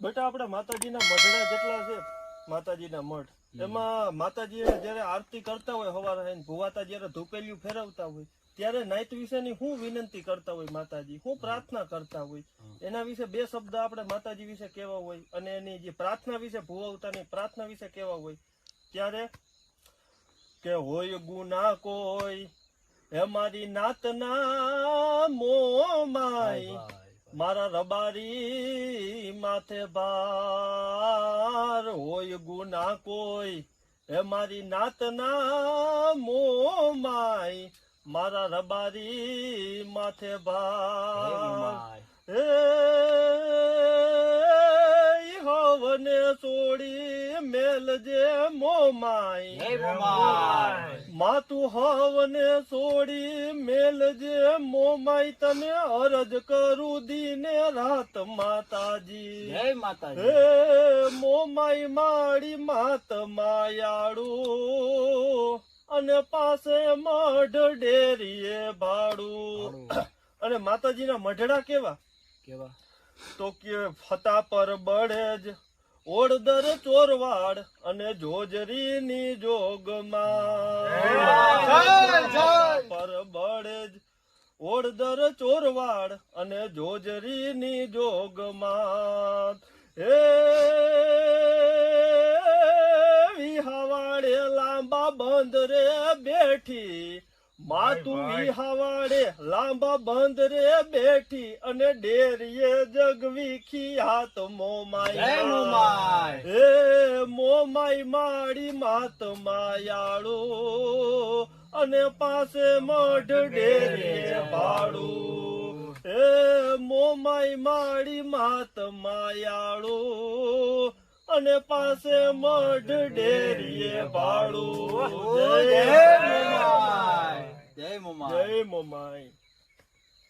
બેટા આપણે માતાજીના મઢડા જેટલા છે, માતાજીના મઠ, એમાં માતાજી જયારે આરતી કરતા હોય સવારે થઈને, ભુવાતા જયારે ધૂપેલિયું ફેરવતા હોય ત્યારે નાઈટ વિશેની શું વિનંતી કરતા હોય માતાજી, શું પ્રાર્થના કરતા હોય, એના વિશે બે શબ્દ આપણે માતાજી વિશે કેવા હોય અને એની જે પ્રાર્થના વિશે, ભુવાતાની પ્રાર્થના વિશે કેવા હોય ત્યારે કે હોય ગુના કોઈ હે મારી નાતના મોમાઈ, મારા રબારી માથે ભાર, હોય ગુના કોઈ હે મારી નાતના મોમાઈ, મારા રબારી માથે ભાર, હે હવને છોડી મેલજે મોમાઈ, માતું હવને છોડી મેલજે મોમાઈ, તને અરજ કરું દીને રાત માતાજી, હે મોમાઈ માડી માત માયાળું, અને પાસે મઢ ડેરીએ ભાડું. અને માતાજીના મઢડા કેવા કેવા તો કે ફતા પર બળેજ ઓળદર ચોરવાડ અને જોજરીની જોગમાં, પર બળેજ ઓળદર ચોરવાડ અને જોજરીની જોગમાં, હે વિહાવાડે લાંબા બંદરે બેઠી, માતું વિહાવાડે લાંબા બંદરે બેઠી, અને ડેરીએ જગવીખી હાથ મોમાઈ, હે મોમાઈ માડી માત માયાળો, અને પાસે મઢ ડેરીએ ભાડું, હે મોમાઈ માડી માત માયાળો, અને પાસે મઢ ડેરીએ ભાડું. જય મોમાઈ, જય મોમાઈ.